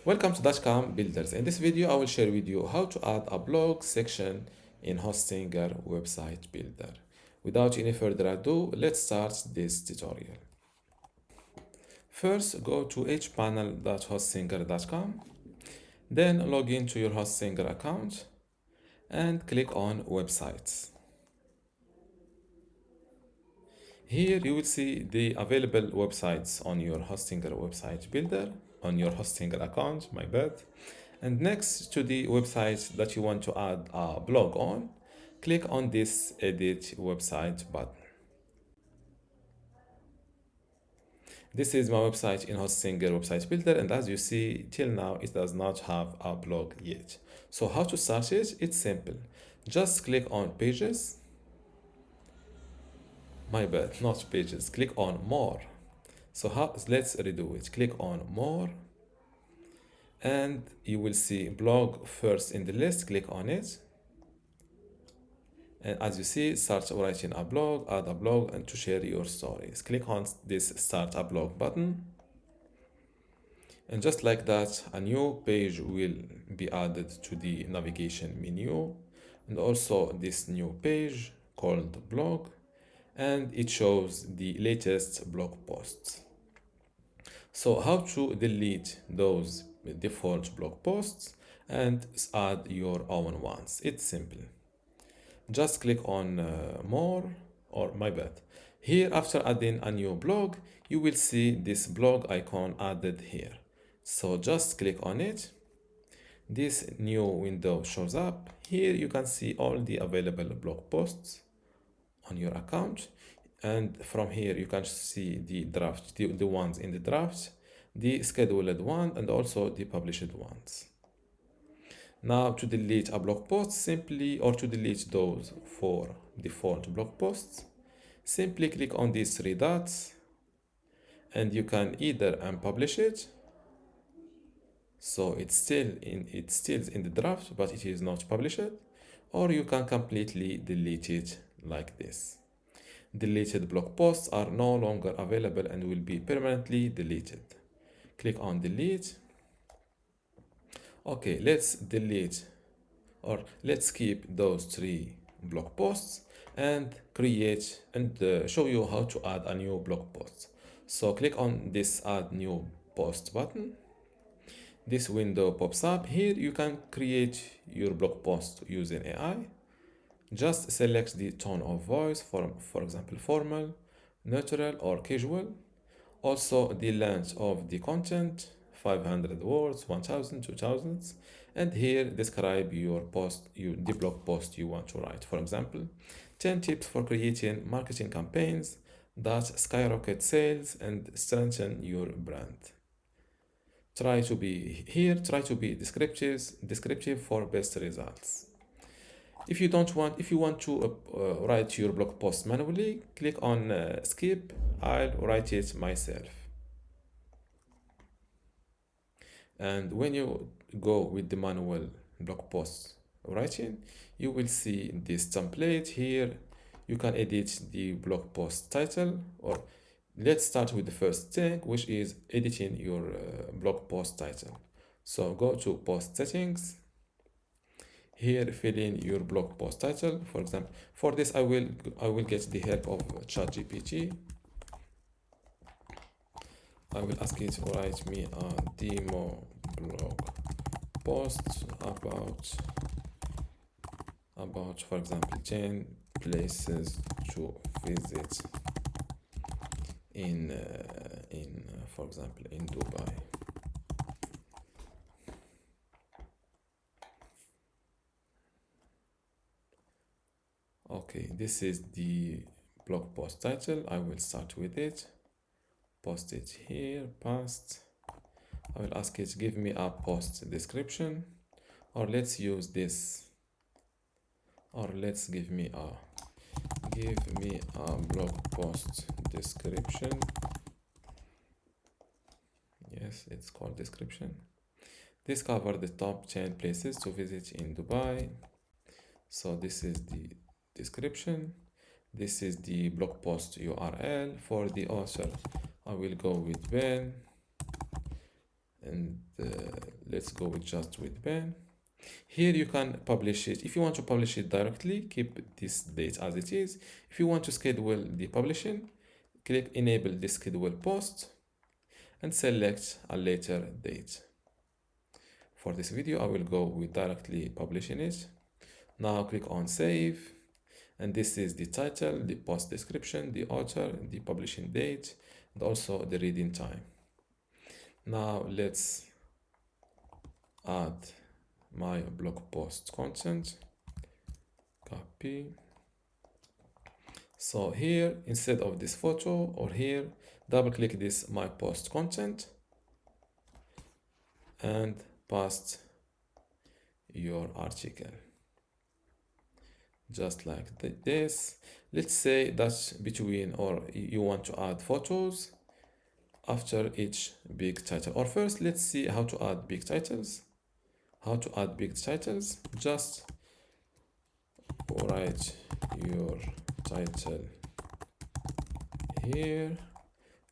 Welcome to dotcom builders. In this video, I will share with you how to add a blog section in Hostinger website builder. Without any further ado, let's start this tutorial. First, go to hpanel.hostinger.com, then log into your Hostinger account and click on websites. Here you will see the available websites on your Hostinger website builder, on your Hostinger account, my bad. And next to the website that you want to add a blog on, click on this edit website button. This is my website in Hostinger website builder, and as you see, till now it does not have a blog yet. So how to start it? It's simple. Just click on pages. My bad, not pages. Click on more. So let's redo it. Click on more, and you will see blog first in the list. Click on it, and as you see, start writing a blog, add a blog, and to share your stories. Click on this start a blog button, and just like that, a new page will be added to the navigation menu, and also this new page called blog, and it shows the latest blog posts. So how to delete those default blog posts and add your own ones? It's simple. Just click on more, or my bad. Here, after adding a new blog, you will see this blog icon added here. So just click on it. This new window shows up. Here you can see all the available blog posts on your account. And from here you can see the draft, the ones in the draft, the scheduled one, and also the published ones. Now to delete a blog post simply, or to delete those 4 default blog posts, simply click on these 3 dots, and you can either unpublish it, so it's still in the draft but it is not published, or you can completely delete it like this. Deleted blog posts are no longer available and will be permanently deleted. Click on delete. Okay, let's delete, or let's keep those 3 blog posts and create and show you how to add a new blog post. So click on this add new post button. This window pops up. Here you can create your blog post using AI. Just select the tone of voice, for example, formal, neutral, or casual. Also the length of the content, 500 words, 1000, 2000, and here describe your post, the blog post you want to write. For example, 10 tips for creating marketing campaigns that skyrocket sales and strengthen your brand. Try to be descriptive for best results. If you want to write your blog post manually, click on skip. I'll write it myself. And when you go with the manual blog post writing, you will see this template here. You can edit the blog post title, or let's start with the first thing, which is editing your blog post title. So go to post settings. Here fill in your blog post title. For example, for this I will get the help of ChatGPT. I will ask it to write me a demo blog post about for example 10 places to visit in for example in Dubai. Okay, this is the blog post title. I will start with it, post it here, paste. I will ask it give me a post description, or let's use this, or let's give me a blog post description. Yes, it's called description. This covers the top 10 places to visit in Dubai. So this is the description. This is the blog post URL. For the author, I will go with Ben, and let's go with just with pen. Here you can publish it. If you want to publish it directly, keep this date as it is. If you want to schedule the publishing, click enable the schedule post and select a later date. For this video, I will go with directly publishing it. Now click on save, and this is the title, the post description, the author, the publishing date, and also the reading time. Now let's add my blog post content, copy. So here, instead of this photo, or here, double click this my post content and paste your article just like this. Let's say that between, or you want to add photos after each big title, or first let's see how to add big titles. Just write your title here,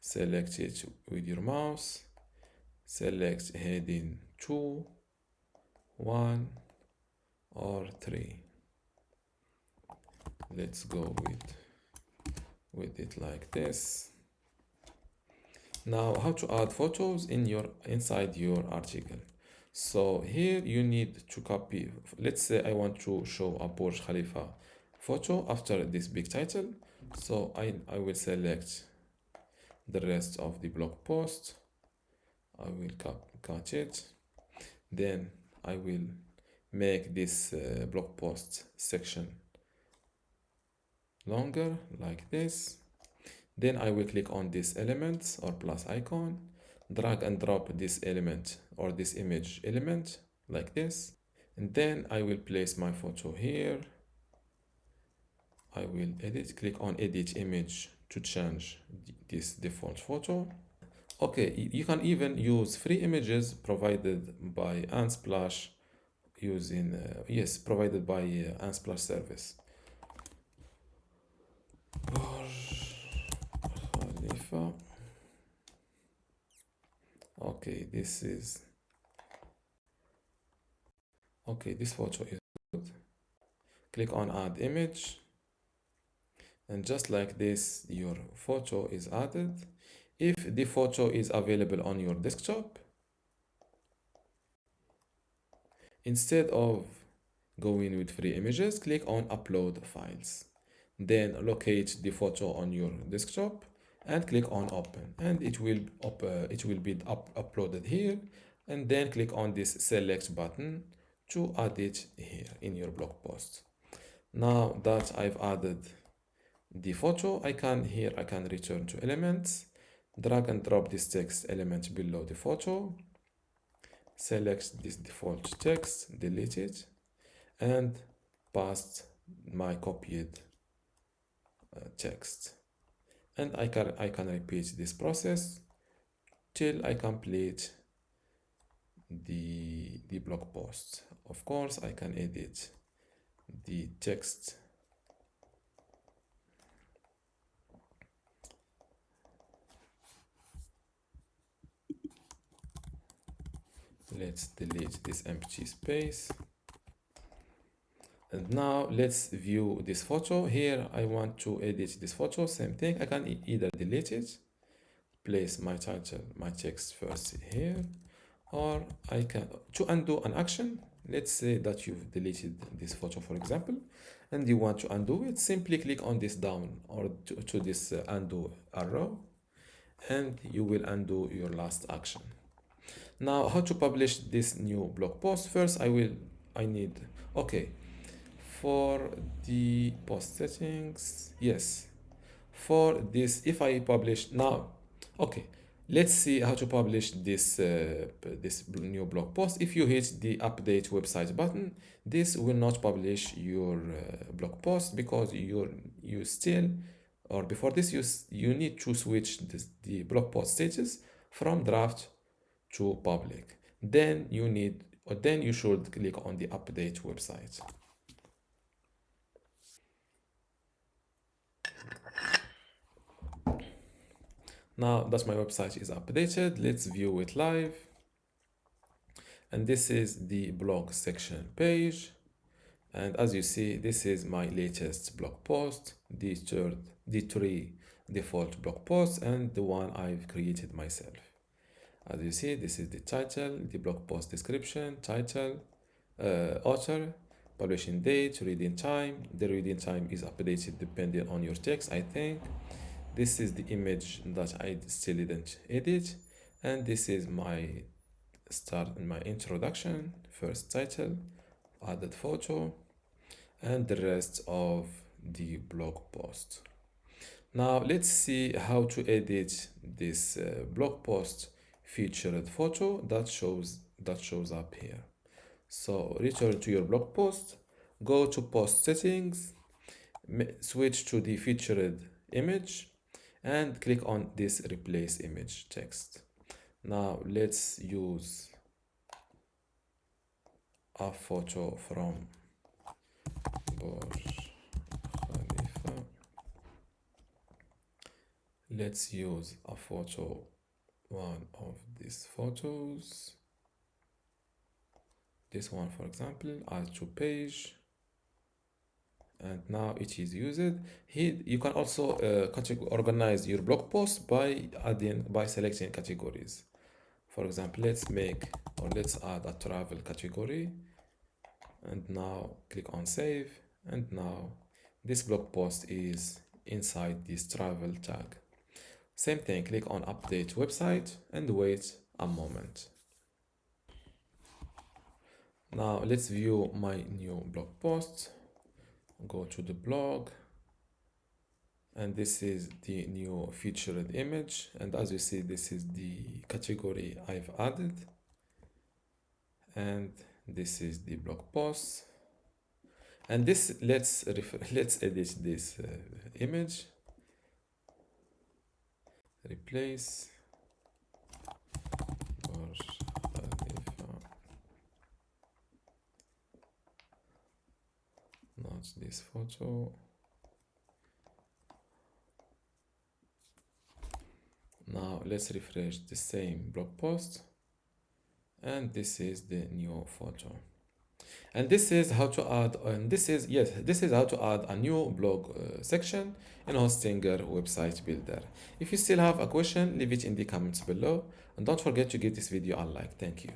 select it with your mouse, select heading 2, 1 or 3. Let's go with it like this. Now, how to add photos inside your article. So here you need to copy. Let's say I want to show a Burj Khalifa photo after this big title. So I will select the rest of the blog post. I will cut it. Then I will make this blog post section longer like this. Then I will click on this element or plus icon, drag and drop this element or this image element like this. And then I will place my photo here. I will click on edit image to change this default photo. Okay, you can even use free images provided by Unsplash using, provided by Unsplash service. Khalifa. Okay, this photo is good. Click on add image, and just like this, your photo is added. If the photo is available on your desktop, instead of going with free images, click on upload files. Then locate the photo on your desktop and click on open, and it will be uploaded here. And then click on this select button to add it here in your blog post. Now that I've added the photo, I can return to elements, drag and drop this text element below the photo, select this default text, delete it, and paste my copied text. And I can repeat this process till I complete the blog post. Of course, I can edit the text. Let's delete this empty space. And now let's view this photo. Here I want to edit this photo. Same thing. I can either delete it, place my title, my text first here, or I can, to undo an action. Let's say that you've deleted this photo, for example, and you want to undo it. Simply click on this down or to this undo arrow, and you will undo your last action. Now, how to publish this new blog post? First, I need, okay, for the post settings, yes, for this, if I publish now, okay, let's see how to publish this this new blog post. If you hit the update website button, this will not publish your blog post, because you still, or before this, you need to switch the blog post status from draft to public. Then you should click on the update website. Now that my website is updated, let's view it live. And this is the blog section page. And as you see, this is my latest blog post, the three default blog posts, and the one I've created myself. As you see, this is the title, the blog post description, title, author, publishing date, reading time. The reading time is updated depending on your text, I think. This is the image that I still didn't edit. And this is my introduction, first title, added photo, and the rest of the blog post. Now let's see how to edit this blog post featured photo that shows up here. So return to your blog post, go to post settings, switch to the featured image, and click on this replace image text. Now let's use a photo from Burj Khalifa. Let's use a photo, one of these photos. This one, for example, add to page. And now it is used. Here you can also organize your blog post by selecting categories. For example, let's add a travel category, and now click on save. And now this blog post is inside this travel tag. Same thing, click on update website and wait a moment. Now let's view my new blog post. Go to the blog, and this is the new featured image, and as you see, this is the category I've added, and this is the blog post. And this let's edit this image, replace Burj Khalifa, not this photo. Now let's refresh the same blog post, and this is the new photo. And this is how to add, this is how to add a new blog section in Hostinger website builder. If you still have a question, leave it in the comments below, and don't forget to give this video a like. Thank you.